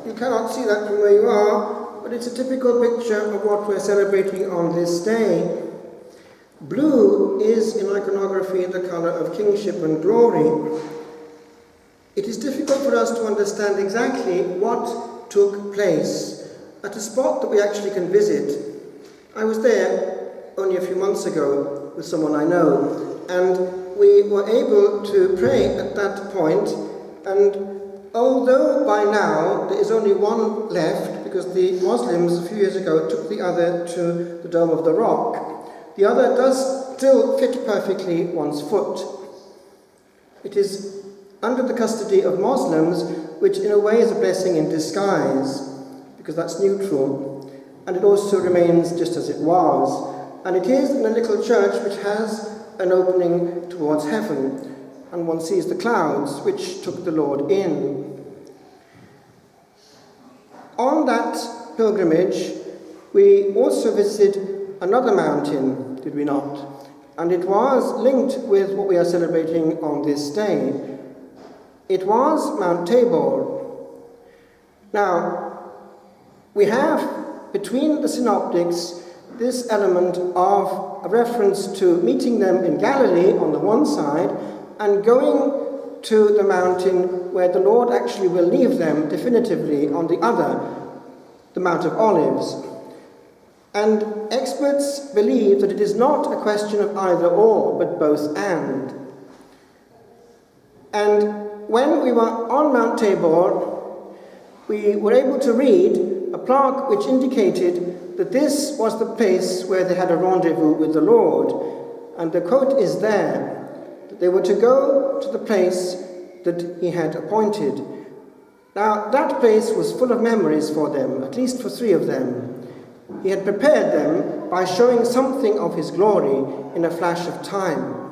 You cannot see that from where you are, but it's a typical picture of what we're celebrating on this day. Blue is, in iconography, the colour of kingship and glory. It is difficult for us to understand exactly what took place at a spot that we actually can visit. I was there only a few months ago with someone I know, and we were able to pray at that point, and although by now there is only one left, because the Muslims a few years ago took the other to the Dome of the Rock, the other does still fit perfectly one's foot. It is under the custody of Muslims, which in a way is a blessing in disguise, because that's neutral, and it also remains just as it was. And it is in a little church which has an opening towards heaven, and one sees the clouds which took the Lord in. On that pilgrimage, we also visited another mountain, did we not? And it was linked with what we are celebrating on this day. It was Mount Tabor. Now, we have between the synoptics this element of a reference to meeting them in Galilee on the one side and going to the mountain where the Lord actually will leave them definitively on the other, the Mount of Olives. And experts believe that it is not a question of either or, but both and. And when we were on Mount Tabor, we were able to read a plaque which indicated that this was the place where they had a rendezvous with the Lord. And the quote is there, that they were to go to the place that he had appointed. Now, that place was full of memories for them, at least for 3 of them. He had prepared them by showing something of his glory in a flash of time.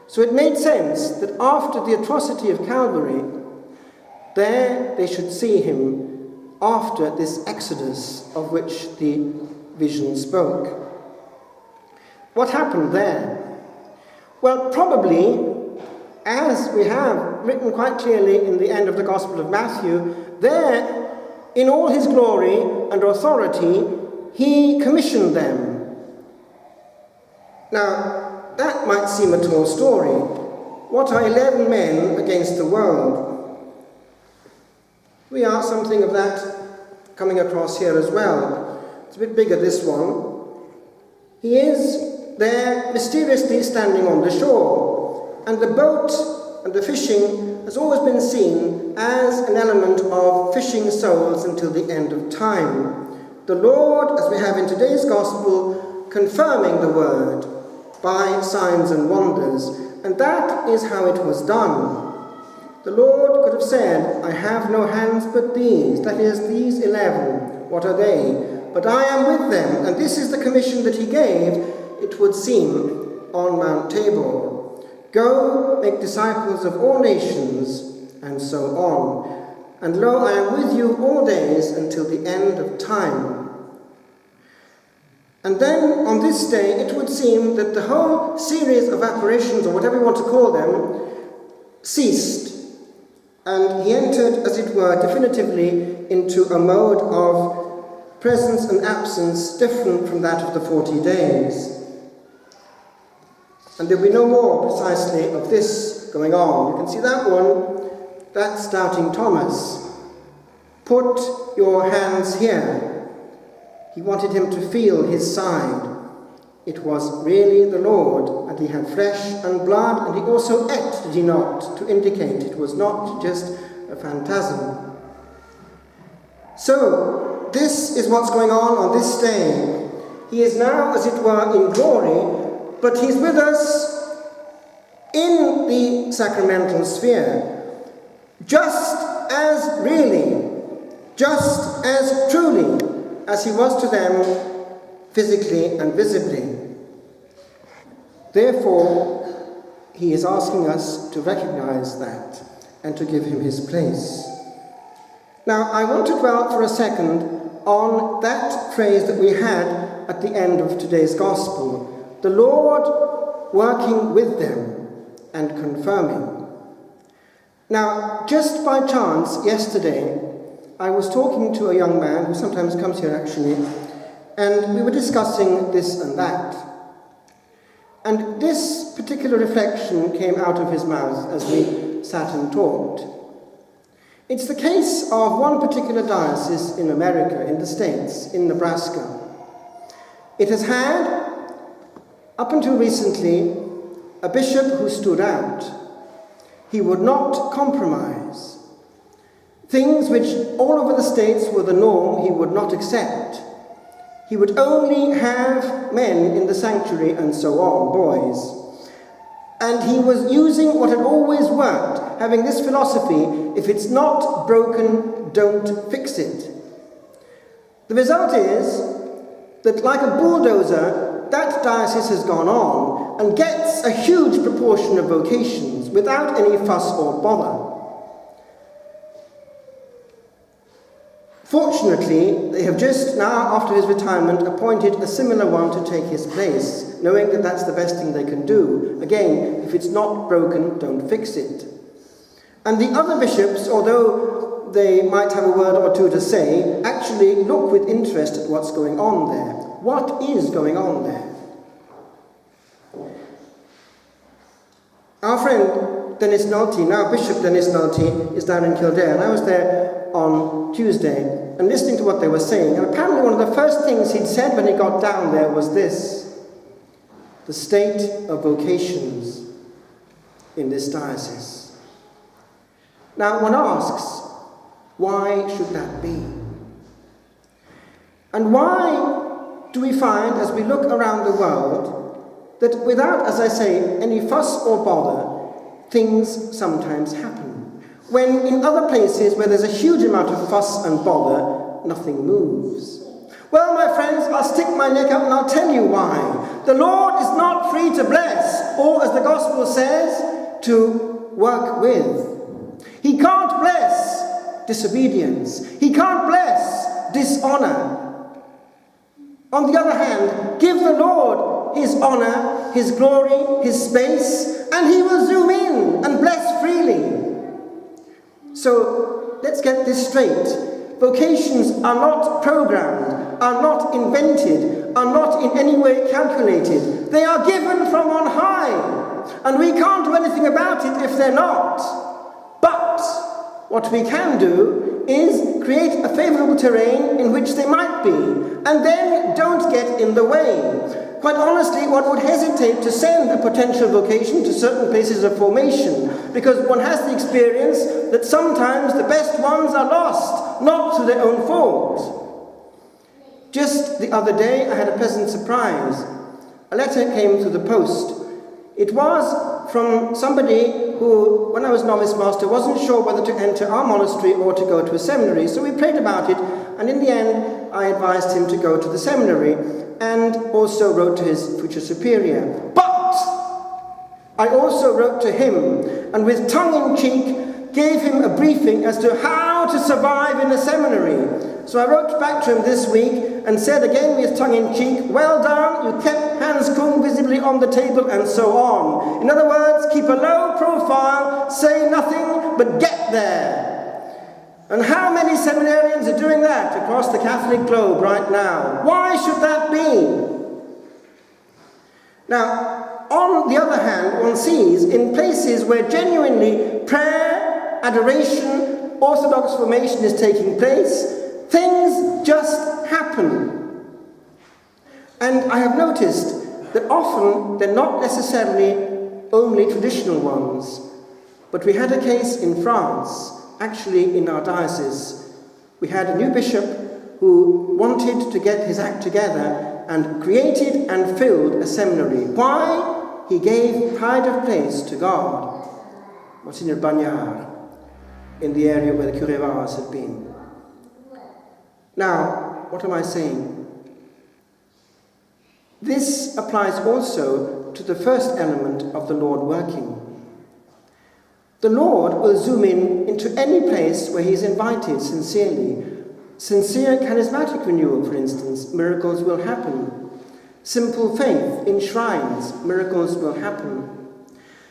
So it made sense that after the atrocity of Calvary, there they should see him after this exodus of which the vision spoke. What happened there? Well, probably, as we have written quite clearly in the end of the Gospel of Matthew, there, in all his glory and authority, he commissioned them. Now, that might seem a tall story. What are 11 men against the world? We are something of that coming across here as well. It's a bit bigger, this one. He is there mysteriously standing on the shore, and the boat and the fishing has always been seen as an element of fishing souls until the end of time. The Lord, as we have in today's Gospel, confirming the word by signs and wonders, and that is how it was done. The Lord could have said, I have no hands but these, that is, these 11, what are they? But I am with them, and this is the commission that he gave, it would seem, on Mount Tabor. Go, make disciples of all nations, and so on. And lo, I am with you all days until the end of time. And then, on this day, it would seem that the whole series of apparitions, or whatever you want to call them, ceased. And he entered, as it were, definitively into a mode of presence and absence different from that of the 40 days. And there will be no more precisely of this going on. You can see that one, that's doubting Thomas. Put your hands here. He wanted him to feel his side. It was really the Lord, and he had flesh and blood, and he also ate, did he not, to indicate it was not just a phantasm. So, this is what's going on this day. He is now, as it were, in glory, but he's with us in the sacramental sphere, just as really, just as truly as he was to them physically and visibly. Therefore, he is asking us to recognize that and to give him his place. Now, I want to dwell for a second on that phrase that we had at the end of today's Gospel, the Lord working with them and confirming. Now, just by chance, yesterday, I was talking to a young man who sometimes comes here actually, and we were discussing this and that. And this particular reflection came out of his mouth as we sat and talked. It's the case of one particular diocese in America, in the States, in Nebraska. It has had, up until recently, a bishop who stood out. He would not compromise. Things which all over the States were the norm, he would not accept. He would only have men in the sanctuary and so on, boys. And he was using what had always worked, having this philosophy, if it's not broken, don't fix it. The result is that, like a bulldozer, that diocese has gone on and gets a huge proportion of vocations without any fuss or bother. Fortunately, they have just now, after his retirement, appointed a similar one to take his place, knowing that that's the best thing they can do. Again, if it's not broken, don't fix it. And the other bishops, although they might have a word or two to say, actually look with interest at what's going on there. What is going on there? Our friend Dennis Nolte, now Bishop Dennis Nolte, is down in Kildare, and I was there on Tuesday and listening to what they were saying, and apparently one of the first things he'd said when he got down there was this: the state of vocations in this diocese. Now one asks, why should that be? And why do we find, as we look around the world, that without, as I say, any fuss or bother, things sometimes happen? When in other places where there's a huge amount of fuss and bother, nothing moves. Well, my friends, I'll stick my neck out and I'll tell you why. The Lord is not free to bless, or as the Gospel says, to work with. He can't bless disobedience. He can't bless dishonor. On the other hand, give the Lord his honor, his glory, his space, and he will zoom in and bless freely. So let's get this straight. Vocations are not programmed, are not invented, are not in any way calculated. They are given from on high, and we can't do anything about it if they're not. But what we can do is create a favourable terrain in which they might be, and then don't get in the way. Quite honestly, one would hesitate to send a potential vocation to certain places of formation, because one has the experience that sometimes the best ones are lost, not through their own fault. Just the other day, I had a pleasant surprise. A letter came through the post. It was from somebody who, when I was novice master, wasn't sure whether to enter our monastery or to go to a seminary. So we prayed about it, and in the end, I advised him to go to the seminary, and also wrote to his future superior. But I also wrote to him, and with tongue-in-cheek, gave him a briefing as to how to survive in a seminary. So I wrote back to him this week and said again with tongue-in-cheek, well done, you kept Hans Kung visibly on the table, and so on. In other words, keep a low profile, say nothing, but get there. And how many seminarians are doing that across the Catholic globe right now? Why should that be? Now, on the other hand, one sees in places where genuinely prayer, adoration, orthodox formation is taking place, things just happen. And I have noticed that often they're not necessarily only traditional ones. But we had a case in France, actually in our diocese. We had a new bishop who wanted to get his act together and created and filled a seminary. Why? He gave pride of place to God. Monsignor Bagnard. in the area where the Curevas had been. Now, what am I saying? This applies also to the first element of the Lord working. The Lord will zoom in into any place where he is invited sincerely. Sincere charismatic renewal, for instance, miracles will happen. Simple faith in shrines, miracles will happen.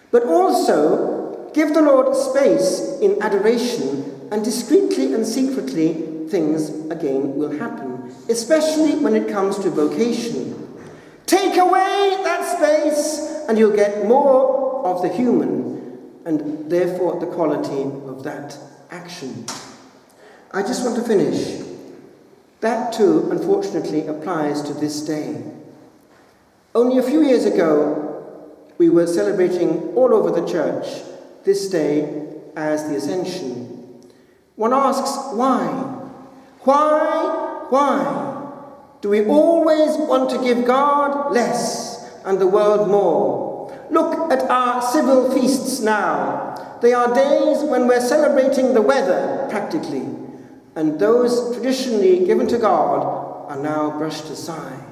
But also, give the Lord space in adoration, and discreetly and secretly things again will happen, especially when it comes to vocation. Take away that space and you'll get more of the human and therefore the quality of that action. I just want to finish. That too, unfortunately, applies to this day. Only a few years ago, we were celebrating all over the church this day as the Ascension. One asks, why? Why do we always want to give God less and the world more? Look at our civil feasts now. They are days when we're celebrating the weather, practically, and those traditionally given to God are now brushed aside.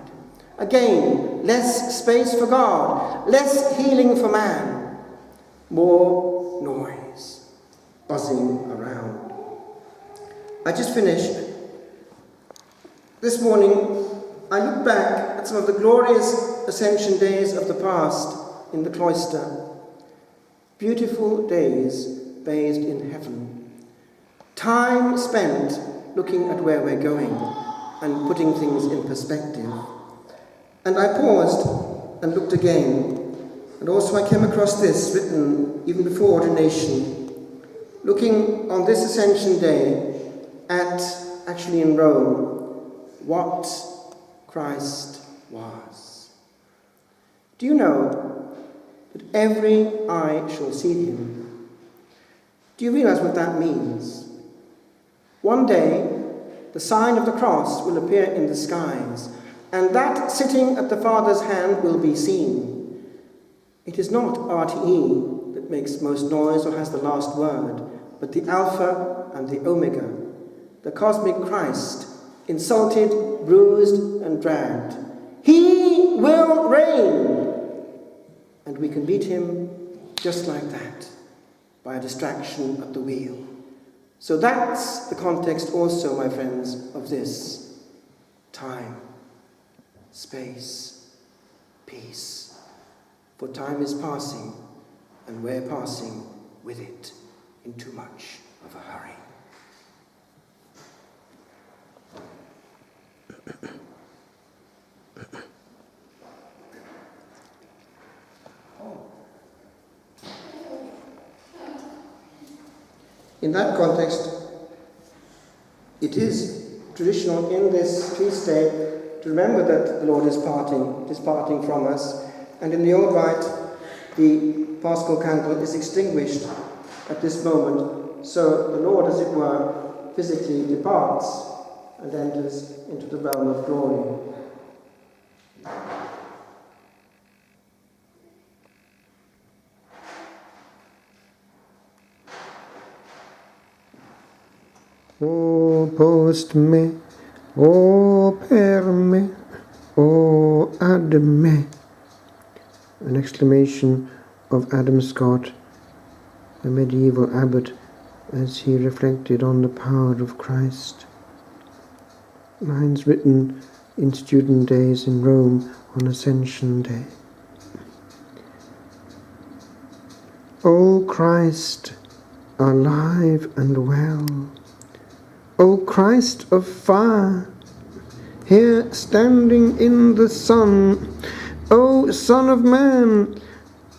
Again, less space for God, less healing for man, more noise buzzing around. I just finished. This morning, I look back at some of the glorious Ascension days of the past in the cloister. Beautiful days bathed in heaven. Time spent looking at where we're going and putting things in perspective. And I paused and looked again. And also I came across this written even before ordination. Looking on this Ascension day at, actually in Rome, what Christ was. Do you know that every eye shall see him? Do you realize what that means? One day, the sign of the cross will appear in the skies, and that sitting at the Father's hand will be seen. It is not RTE that makes most noise or has the last word, but the Alpha and the Omega, the cosmic Christ, insulted, bruised, and dragged. He will reign! And we can beat him just like that, by a distraction at the wheel. So that's the context also, my friends, of this. Time, space, peace. For time is passing, and we're passing with it in too much of a hurry. In that context, it is traditional in this feast day to remember that the Lord is parting from us. And in the old rite, the Paschal candle is extinguished at this moment. So the Lord, as it were, physically departs and enters into the realm of glory. O post me, o per me, o ad me. An exclamation of Adam Scott, a medieval abbot, as he reflected on the power of Christ. Lines written in student days in Rome on Ascension Day. O Christ, alive and well, O Christ of fire, here standing in the sun, O Son of Man,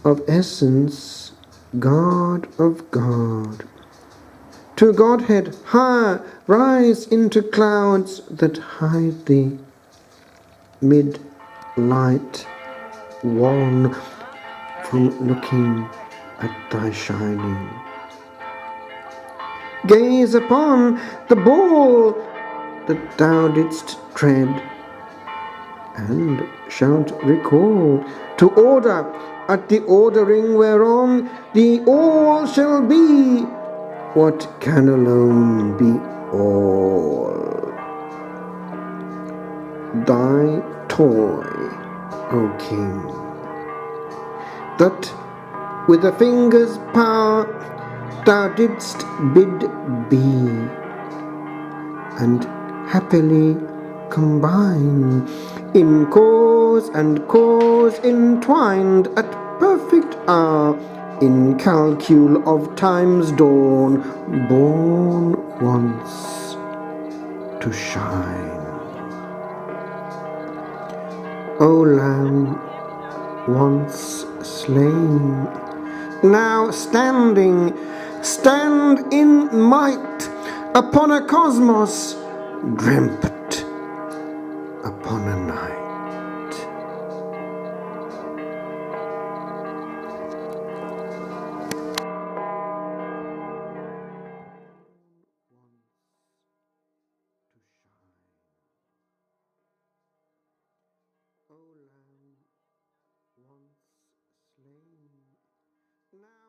of essence, God of God. To Godhead higher rise into clouds that hide thee, mid-light wan from looking at thy shining. Gaze upon the ball that thou didst tread, and shalt recall to order at the ordering whereon the all shall be what can alone be all? Thy toy, O King, that with a finger's power thou didst bid be, and happily combine, in cause and cause entwined, at perfect hour, in calcule of time's dawn, born once to shine. O Lamb, once slain, now standing, stand in might upon a cosmos dreamt upon a night. O Lamb, once slain, now